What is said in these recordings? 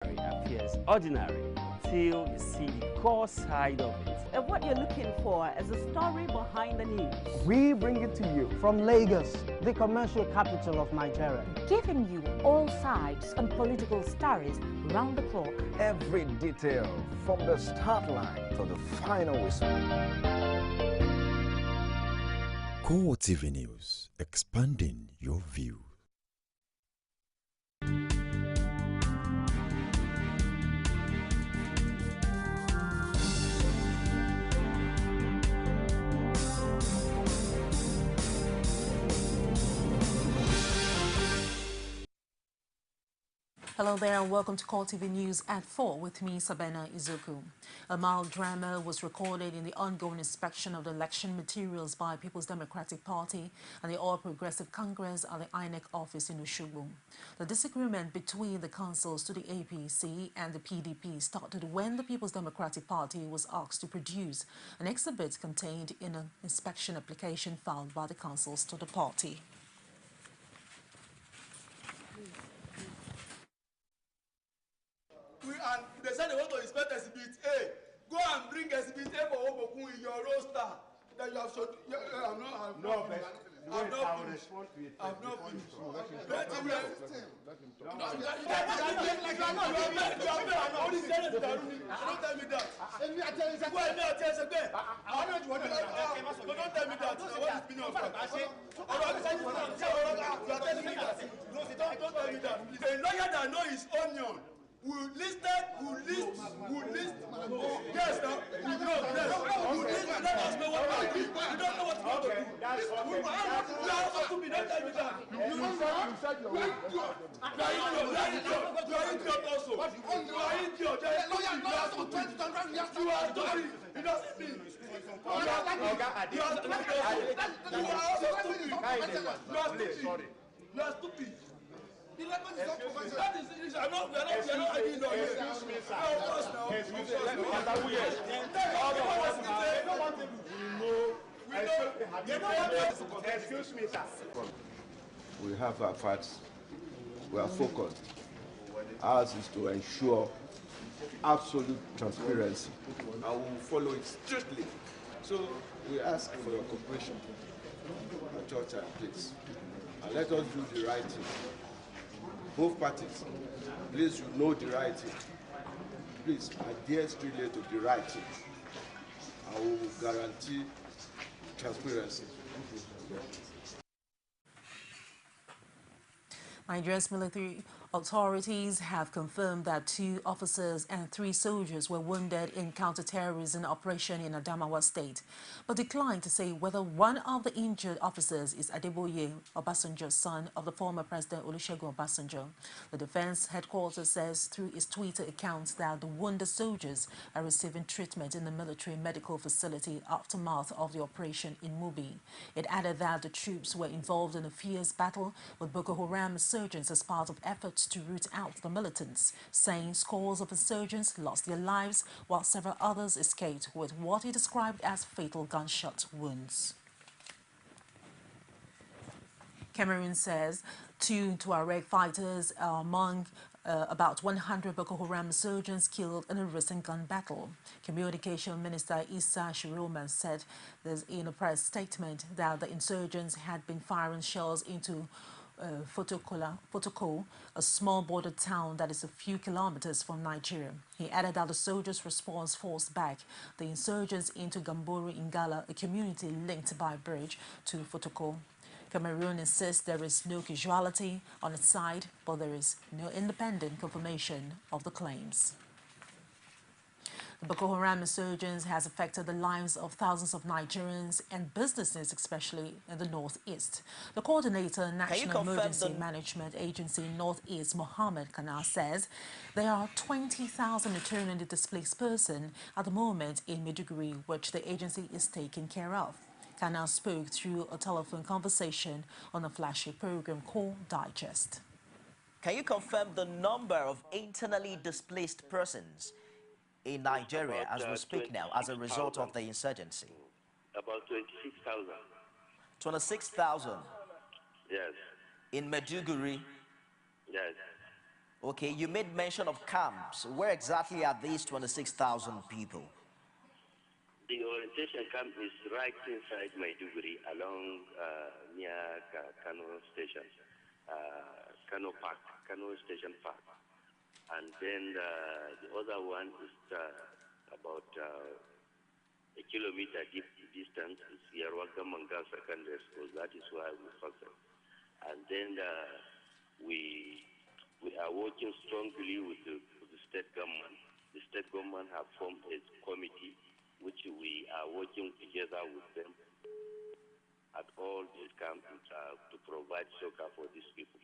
appears ordinary till you see the core side of it. And what you're looking for is the story behind the news. We bring it to you from Lagos, the commercial capital of Nigeria. Giving you all sides and political stories round the clock. Every detail from the start line to the final whistle. CoreTV News, expanding your view. Hello there and welcome to CoreTV News at 4 with me, Sabena Izuku. A mild drama was recorded in the ongoing inspection of the election materials by People's Democratic Party and the All Progressive Congress at the INEC office in Oshogbo. The disagreement between the councils to the APC and the PDP started when the People's Democratic Party was asked to produce an exhibit contained in an inspection application filed by the councils to the party. And they said they want to inspect exhibit A. Go and bring exhibit A for Oboku in your roster. That you have showed. I'm not finished. I've not finished. A lawyer that knows his onion will list. Yes, now. You let us know what to do. You don't know what to do. You are so stupid. Don't tell me that. You are idiot also. You are idiot. You are stupid. It doesn't mean. You are also stupid. You are stupid. We are not arguing on here. Excuse me, sir. We have our facts. We are focused. Ours is to ensure absolute transparency. I will follow it strictly. So we ask for your cooperation at your time, please. And let us do the right thing. Both parties, please, you know the right thing. Please adhere strictly to the right thing. I will guarantee transparency. Nigeria's military authorities have confirmed that 2 officers and 3 soldiers were wounded in counter-terrorism operation in Adamawa State, but declined to say whether one of the injured officers is Adeboye Obasanjo's son of the former President Olusegun Obasanjo. The Defense Headquarters says through its Twitter account that the wounded soldiers are receiving treatment in the military medical facility aftermath of the operation in Mubi. It added that the troops were involved in a fierce battle with Boko Haram insurgents as part of efforts to root out the militants, saying scores of insurgents lost their lives while several others escaped with what he described as fatal gunshot wounds. Cameroon says 2 Tuareg fighters are among about 100 Boko Haram insurgents killed in a recent gun battle. Communication Minister Issa Shiroma said this in a press statement that the insurgents had been firing shells into Fotoko, a small border town that is a few kilometers from Nigeria. He added that the soldiers' response forced back the insurgents into Gamburu Ingala, a community linked by bridge to Fotoko. Cameroon insists there is no casualty on its side, but there is no independent confirmation of the claims. The Boko Haram insurgence has affected the lives of thousands of Nigerians and businesses, especially in the Northeast. The coordinator, National Emergency Management Agency Northeast, Mohammed Kana, says there are 20,000 internally displaced persons at the moment in Maiduguri, which the agency is taking care of. Kana spoke through a telephone conversation on a flashy program called Digest. Can you confirm the number of internally displaced persons in Nigeria as we speak now as a result of the insurgency? About 26,000. 26,000? Yes. In Maiduguri? Yes. Okay, you made mention of camps. Where exactly are these 26,000 people? The orientation camp is right inside Maiduguri, along near Kano Station, Kano Park, Kano Station Park. And then the other one is about a kilometer distance. Is Yarwaga Manga Secondary School. That is why we focus. And then we are working strongly with the state government. The state government have formed a committee which we are working together with them at all these camps to provide shelter for these people.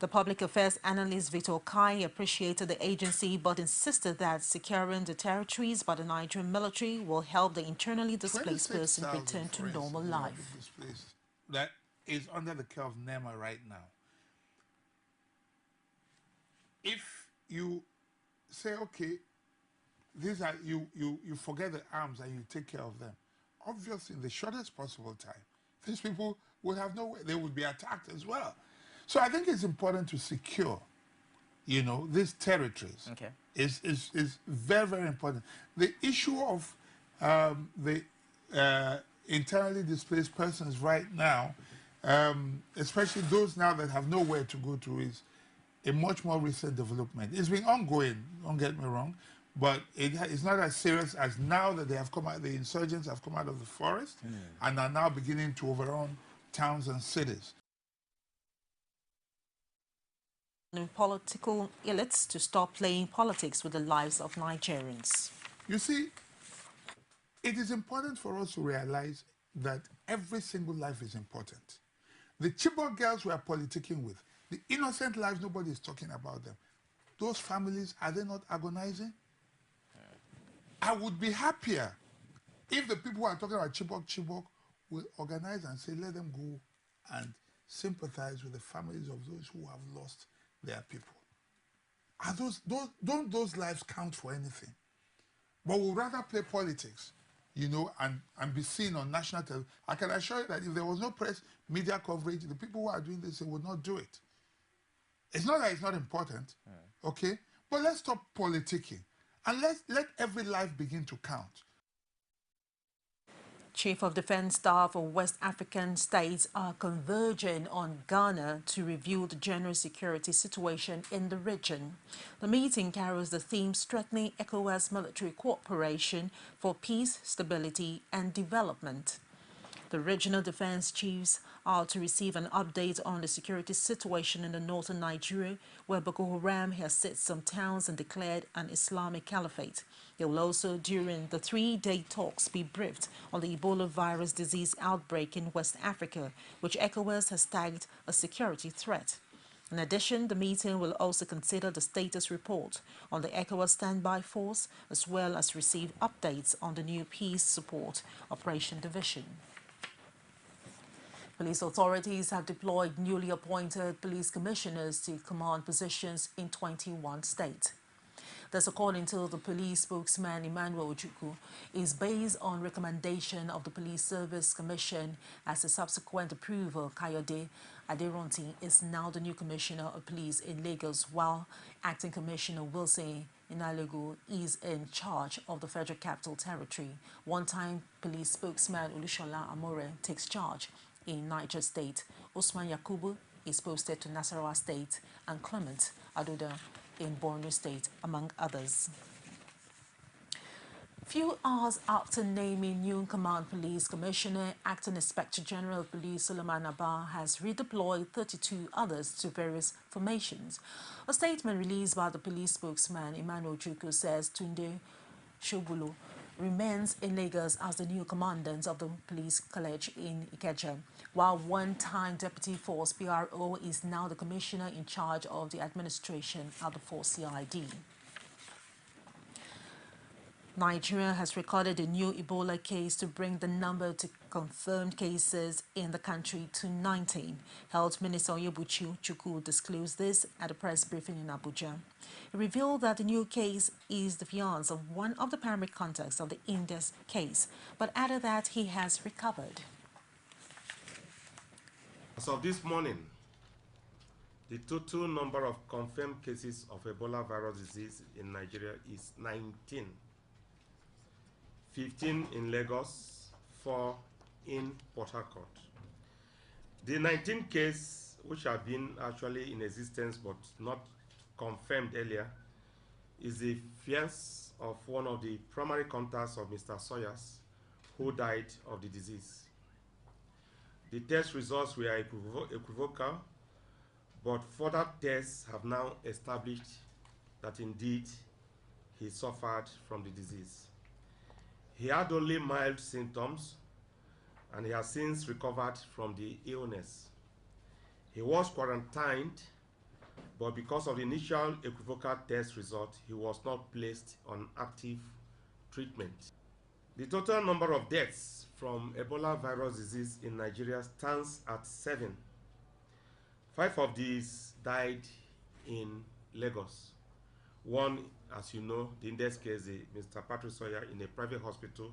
The public affairs analyst Victor Kai appreciated the agency but insisted that securing the territories by the Nigerian military will help the internally displaced person return to normal life. That is under the care of NEMA right now. If you say, okay, these are you forget the arms and you take care of them, obviously in the shortest possible time, these people will have no way, they will be attacked as well. So I think it's important to secure, you know, these territories. Okay. Is very, very important. The issue of the internally displaced persons right now, especially those now that have nowhere to go to, is a much more recent development. It's been ongoing, don't get me wrong, but it's not as serious as now that they have come out, the insurgents have come out of the forest and are now beginning to overrun towns and cities. Political elites to stop playing politics with the lives of Nigerians. You see, it is important for us to realize that every single life is important. The Chibok girls we are politicking with, the innocent lives, nobody is talking about them. Those families, are they not agonizing? I would be happier if the people who are talking about Chibok will organize and say, let them go and sympathize with the families of those who have lost their people. Are don't those lives count for anything? But we'll rather play politics, you know, and be seen on national television. I can assure you that if there was no press, media coverage, the people who are doing this, they would not do it. It's not that it's not important, okay? But let's stop politicking and let every life begin to count. Chief of Defense Staff of West African states are converging on Ghana to review the general security situation in the region. The meeting carries the theme strengthening ECOWAS military cooperation for peace, stability and development. The regional defense chiefs are to receive an update on the security situation in the northern Nigeria, where Boko Haram has seized some towns and declared an Islamic caliphate. They will also, during the 3-day talks, be briefed on the Ebola virus disease outbreak in West Africa, which ECOWAS has tagged a security threat. In addition, the meeting will also consider the status report on the ECOWAS standby force, as well as receive updates on the new Peace Support Operation Division. Police authorities have deployed newly appointed police commissioners to command positions in 21 states. This, according to the police spokesman Emmanuel Ojukwu, is based on recommendation of the Police Service Commission. As a subsequent approval, Kayode Aderonti is now the new commissioner of police in Lagos, while acting commissioner Wilson Inalego is in charge of the Federal Capital Territory. One-time police spokesman Olushola Amore takes charge in Niger State. Usman Yakubu is posted to Nasarawa State, and Clement Aduda in Borno State, among others. Few hours after naming new Command Police Commissioner, Acting Inspector General of Police Suleiman Abba has redeployed 32 others to various formations. A statement released by the police spokesman Emmanuel Ojukwu says Tunde Shobulu remains in Lagos as the new commandant of the police college in Ikeja, while one-time Deputy Force PRO is now the commissioner in charge of the administration at the Force CID. Nigeria has recorded a new Ebola case to bring the number to confirmed cases in the country to 19. Health Minister Onyebuchi Chukwu disclosed this at a press briefing in Abuja. He revealed that the new case is the fiance of one of the primary contacts of the Indes case, but added that he has recovered. As of this morning, the total number of confirmed cases of Ebola virus disease in Nigeria is 19. 15 in Lagos, 4 in Port Harcourt. The 19 cases which have been actually in existence but not confirmed earlier is the fears of one of the primary contacts of Mr. Sawyers, who died of the disease. The test results were equivocal, but further tests have now established that indeed he suffered from the disease. He had only mild symptoms, and he has since recovered from the illness. He was quarantined, but because of the initial equivocal test result, he was not placed on active treatment. The total number of deaths from Ebola virus disease in Nigeria stands at 7. 5 of these died in Lagos. One, as you know, the index case, Mr. Patrick Sawyer, in a private hospital,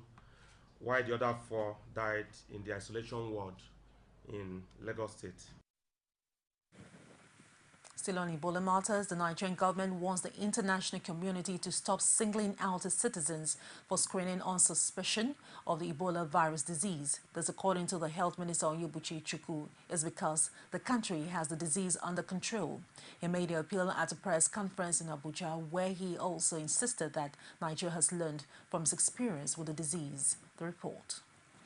while the other 4 died in the isolation ward in Lagos State. Still on Ebola matters, the Nigerian government wants the international community to stop singling out its citizens for screening on suspicion of the Ebola virus disease. This, according to the Health Minister Onyebuchi Chukwu, is because the country has the disease under control. He made the appeal at a press conference in Abuja, where he also insisted that Nigeria has learned from its experience with the disease. The report.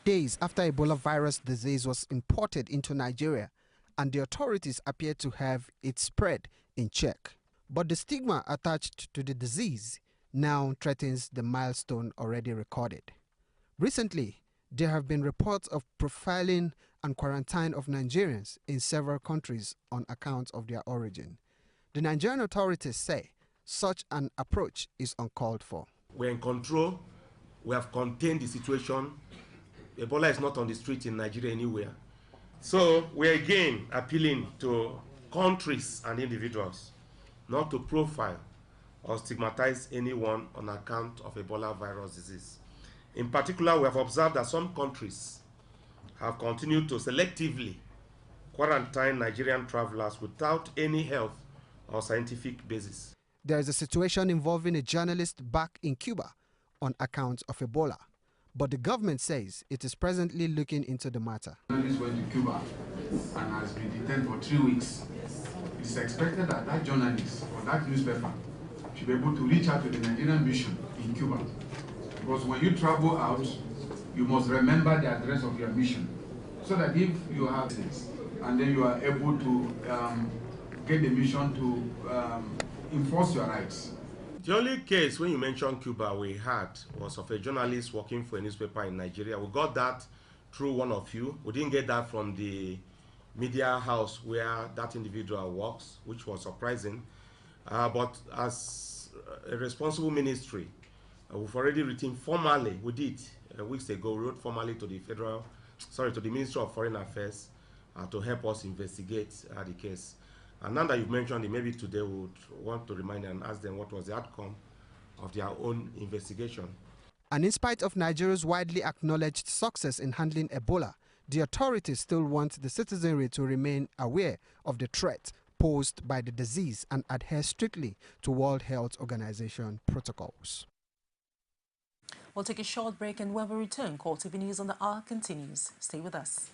Days after Ebola virus disease was imported into Nigeria, and the authorities appear to have its spread in check. But the stigma attached to the disease now threatens the milestone already recorded. Recently, there have been reports of profiling and quarantine of Nigerians in several countries on account of their origin. The Nigerian authorities say such an approach is uncalled for. We're in control. We have contained the situation. Ebola is not on the street in Nigeria anywhere. So we're again appealing to countries and individuals not to profile or stigmatize anyone on account of Ebola virus disease. In particular, we have observed that some countries have continued to selectively quarantine Nigerian travelers without any health or scientific basis. There is a situation involving a journalist back in Cuba on account of Ebola, but the government says it is presently looking into the matter. The journalist went to Cuba and has been detained for 3 weeks. It is expected that that journalist or that newspaper should be able to reach out to the Nigerian mission in Cuba. Because when you travel out, you must remember the address of your mission, so that if you have this, and then you are able to get the mission to enforce your rights. The only case when you mentioned Cuba we had was of a journalist working for a newspaper in Nigeria. We got that through one of you. We didn't get that from the media house where that individual works, which was surprising. But as a responsible ministry, we've already written formally, we did weeks ago, we wrote formally to the to the Ministry of Foreign Affairs to help us investigate the case. And now that you've mentioned it, maybe today we would want to remind and ask them what was the outcome of their own investigation. And in spite of Nigeria's widely acknowledged success in handling Ebola, the authorities still want the citizenry to remain aware of the threat posed by the disease and adhere strictly to World Health Organization protocols. We'll take a short break, and when we return, CoreTV News on the Hour continues. Stay with us.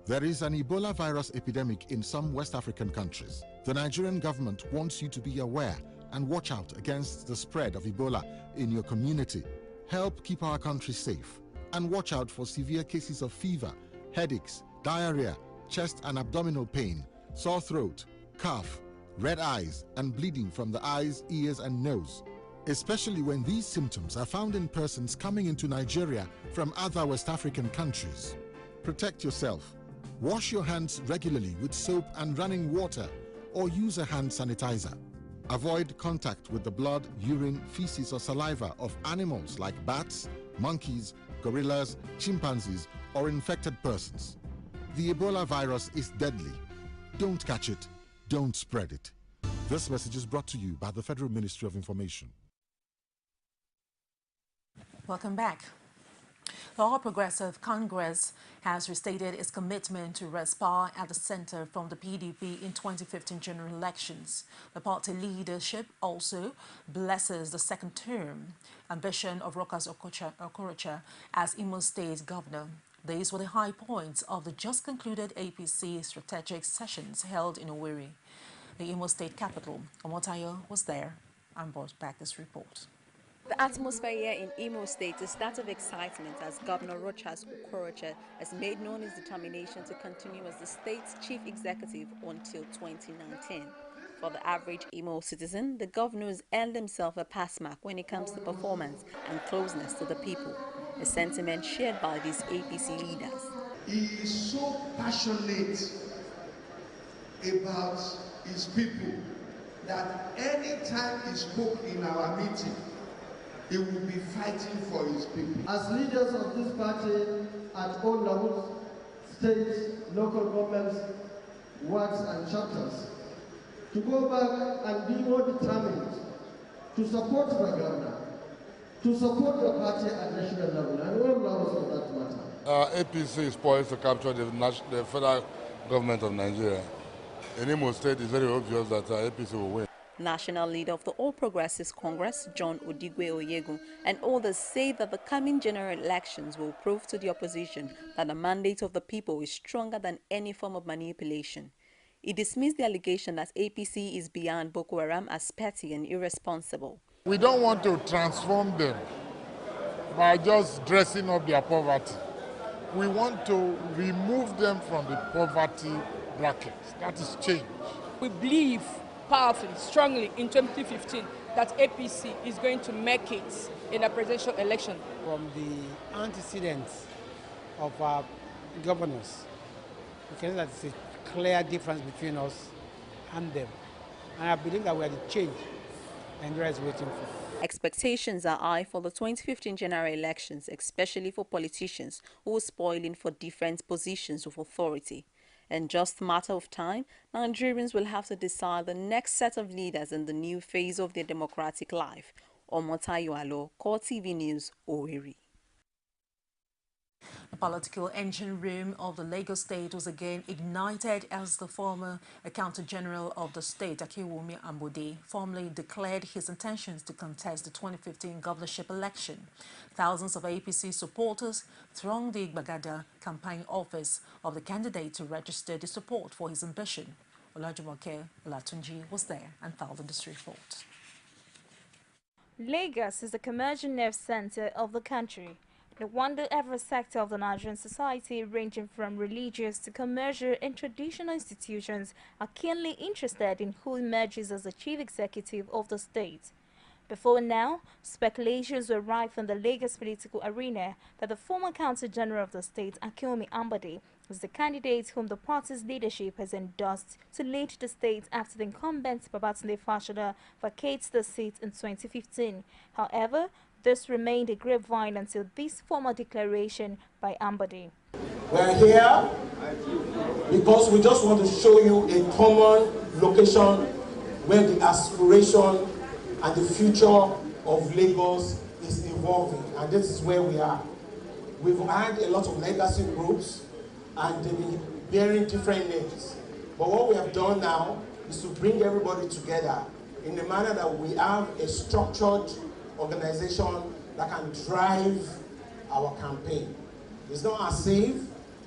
There is an Ebola virus epidemic in some West African countries. The Nigerian government wants you to be aware and watch out against the spread of Ebola in your community. Help keep our country safe and watch out for severe cases of fever, headaches, diarrhea, chest and abdominal pain, sore throat, cough, red eyes and bleeding from the eyes, ears and nose, especially when these symptoms are found in persons coming into Nigeria from other West African countries. Protect yourself. Wash your hands regularly with soap and running water or use a hand sanitizer. Avoid contact with the blood, urine, feces or saliva of animals like bats, monkeys, gorillas, chimpanzees or infected persons. The Ebola virus is deadly. Don't catch it. Don't spread it. This message is brought to you by the Federal Ministry of Information. Welcome back. The All Progressive Congress has restated its commitment to rest power at the center from the PDP in 2015 general elections. The party leadership also blesses the second term ambition of Rokas Okorocha as Imo State governor. These were the high points of the just concluded APC strategic sessions held in Owerri, the Imo State capital. Omotayo was there and brought back this report. The atmosphere here in Imo State is that of excitement as Governor Rochas Okorocha has made known his determination to continue as the state's chief executive until 2019. For the average Imo citizen, the governor has earned himself a pass mark when it comes to performance and closeness to the people, a sentiment shared by these APC leaders. He is so passionate about his people that any time he spoke in our meeting, he will be fighting for his people. As leaders of this party at all levels, state, local governments, wards and chapters, to go back and be more determined to support the governor, to support the party at national level and all levels for that matter. APC is poised to capture the federal government of Nigeria. In Imo State, it's very obvious that APC will win. National leader of the All Progressives Congress, John Odigwe Oyegun, and others say that the coming general elections will prove to the opposition that the mandate of the people is stronger than any form of manipulation. He dismissed the allegation that APC is beyond Boko Haram as petty and irresponsible. We don't want to transform them by just dressing up their poverty. We want to remove them from the poverty bracket. That is change. We believe powerfully, strongly in 2015 that APC is going to make it in a presidential election. From the antecedents of our governors, we can see that it's a clear difference between us and them. And I believe that we are the change Nigeria is waiting for. Expectations are high for the 2015 general elections, especially for politicians who are spoiling for different positions of authority. In just a matter of time, Nigerians will have to decide the next set of leaders in the new phase of their democratic life. Omotayo Alo, CoreTV News, Owerri. The political engine room of the Lagos state was again ignited as the former Accountant General of the state, Akinwumi Ambode, formally declared his intentions to contest the 2015 governorship election. Thousands of APC supporters thronged the Igbagada campaign office of the candidate to register their support for his ambition. Olajumoke Olatunji was there and filed in this report. Lagos is the commercial nerve center of the country. No wonder every sector of the Nigerian society, ranging from religious to commercial and traditional institutions, are keenly interested in who emerges as the chief executive of the state. Before now, speculations were rife in the Lagos political arena that the former Accountant General of the state, Akinwumi Ambode, is the candidate whom the party's leadership has endorsed to lead the state after the incumbent Babatunde Fashola vacates the seat in 2015. However, this remained a grapevine until this formal declaration by Ambode. We're here because we just want to show you a common location where the aspiration and the future of Lagos is evolving, and this is where we are. We've had a lot of legacy groups and they've been bearing different names. But what we have done now is to bring everybody together in a manner that we have a structured organization that can drive our campaign. It's not as if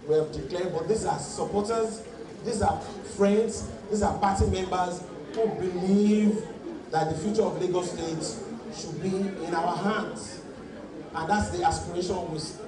we have declared, but these are supporters, these are friends, these are party members who believe that the future of Lagos State should be in our hands. And that's the aspiration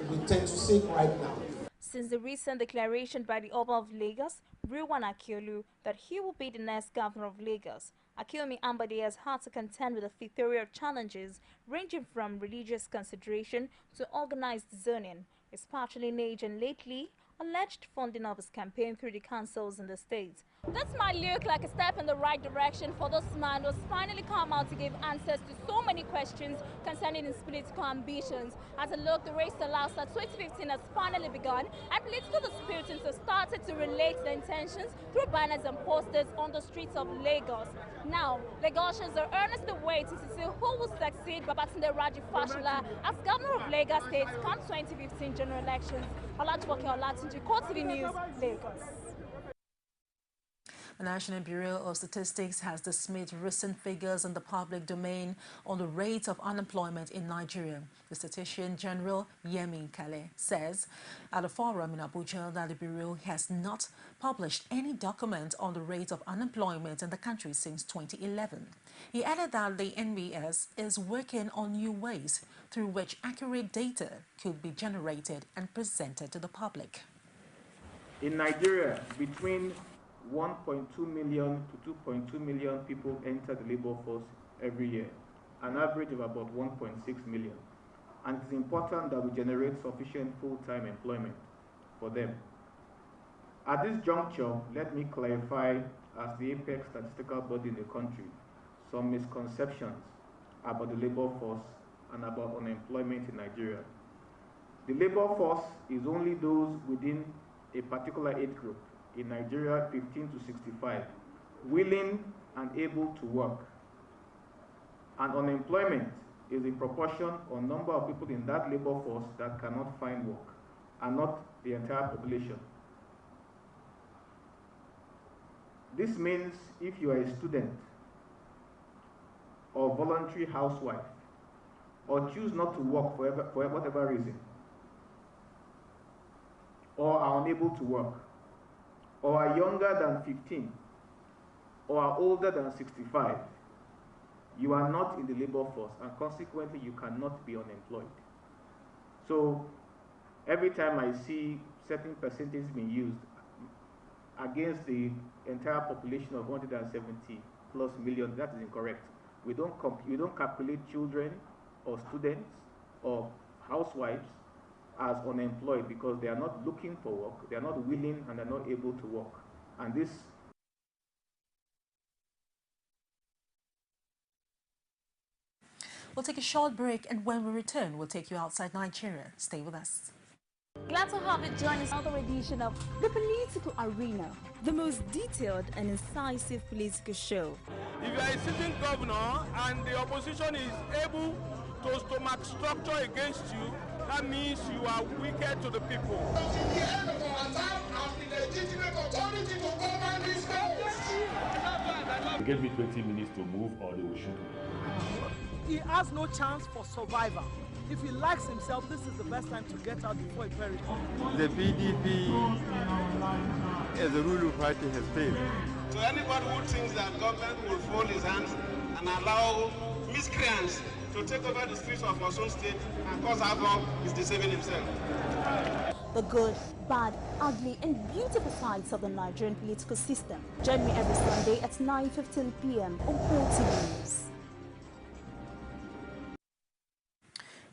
we tend to seek right now. Since the recent declaration by the Oba of Lagos, Rilwan Akiolu, that he will be the next governor of Lagos, Akinwumi Ambode has had to contend with a plethora of challenges ranging from religious consideration to organized zoning, his patronage and lately alleged funding of his campaign through the councils in the state. This might look like a step in the right direction for this man who's finally come out to give answers to so many questions concerning his political ambitions. As a look, the race to Lausa 2015 has finally begun, and political disputants have started to relate their intentions through banners and posters on the streets of Lagos. Now, Lagosians are earnestly waiting to see who will succeed Babatunde Raji Fashola as governor of Lagos State come 2015 general elections. Olajumoke Olatunji, CoreTV News, Lagos. The National Bureau of Statistics has dismissed recent figures in the public domain on the rate of unemployment in Nigeria. The Statistician General Yemi Kale says at a forum in Abuja that the Bureau has not published any document on the rate of unemployment in the country since 2011. He added that the NBS is working on new ways through which accurate data could be generated and presented to the public. In Nigeria, between 1.2 million to 2.2 million people enter the labor force every year, an average of about 1.6 million. And it's important that we generate sufficient full-time employment for them. At this juncture, let me clarify, as the apex statistical body in the country, some misconceptions about the labor force and about unemployment in Nigeria. The labor force is only those within a particular age group in Nigeria, 15 to 65, willing and able to work. And unemployment is a proportion or number of people in that labor force that cannot find work, and not the entire population. This means if you are a student or voluntary housewife, or choose not to work for whatever reason, or are unable to work, or are younger than 15, or are older than 65, you are not in the labor force, and consequently you cannot be unemployed. So every time I see certain percentages being used against the entire population of 170 plus million, that is incorrect. We don't calculate children or students or housewives as unemployed because they are not looking for work, they are not willing, and are not able to work. And this We'll take a short break, and when we return, we'll take you outside Nigeria. Stay with us. Glad to have you join us on another edition of The Political Arena, the most detailed and incisive political show. If you are a sitting governor and the opposition is able to stomach structure against you, that means you are wicked to the people. They gave me 20 minutes to move or they will shoot me. He has no chance for survival. If he likes himself, this is the best time to get out before he perishes. The PDP as a ruling party has failed. So anybody who thinks that government will fold his hands and allow miscreants to take over the streets of our own state and cause havoc is deceiving himself. The good, bad, ugly, and beautiful sides of the Nigerian political system. Join me every Sunday at 9:15 p.m. on CoreTV News.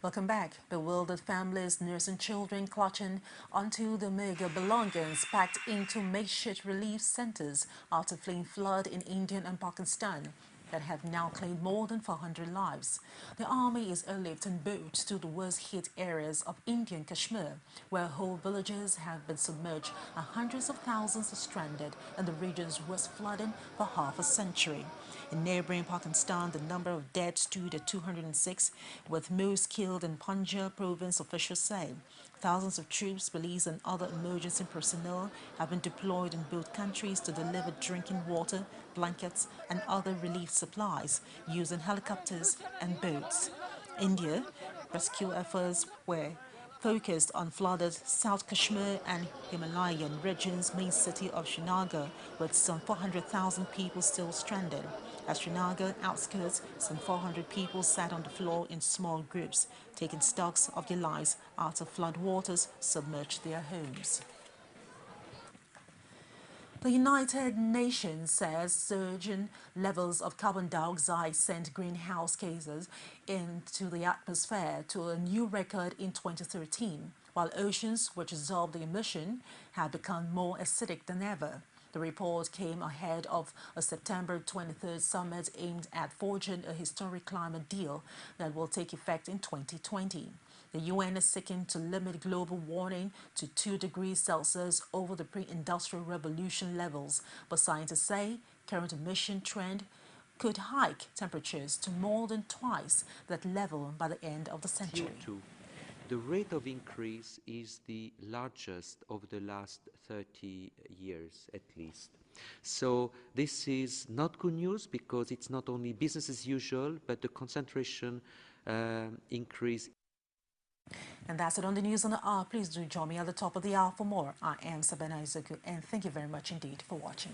Welcome back. Bewildered families nursing children clutching onto the meager belongings packed into makeshift relief centers after fleeing flood in India and Pakistan that have now claimed more than 400 lives. The army is airlifting boats to the worst-hit areas of Indian Kashmir, where whole villages have been submerged and hundreds of thousands are stranded in the region's worst flooding for half a century. In neighboring Pakistan, the number of dead stood at 206, with most killed in Punjab province, officials say. Thousands of troops, police and other emergency personnel have been deployed in both countries to deliver drinking water, blankets and other relief supplies using helicopters and boats. India rescue efforts were focused on flooded South Kashmir and Himalayan region's main city of Srinagar, with some 400,000 people still stranded. At Srinagar outskirts, some 400 people sat on the floor in small groups, taking stocks of their lives after flood waters submerged their homes. The United Nations says surging levels of carbon dioxide sent greenhouse gases into the atmosphere to a new record in 2013, while oceans, which absorb the emission, have become more acidic than ever. The report came ahead of a September 23rd summit aimed at forging a historic climate deal that will take effect in 2020. The UN is seeking to limit global warming to 2 degrees Celsius over the pre-industrial revolution levels, but scientists say current emission trend could hike temperatures to more than twice that level by the end of the century. CO2. The rate of increase is the largest over the last 30 years at least. So this is not good news because it's not only business as usual, but the concentration increase. And that's it on the news on the hour. Please do join me at the top of the hour for more. I am Sabina Izuku, and thank you very much indeed for watching.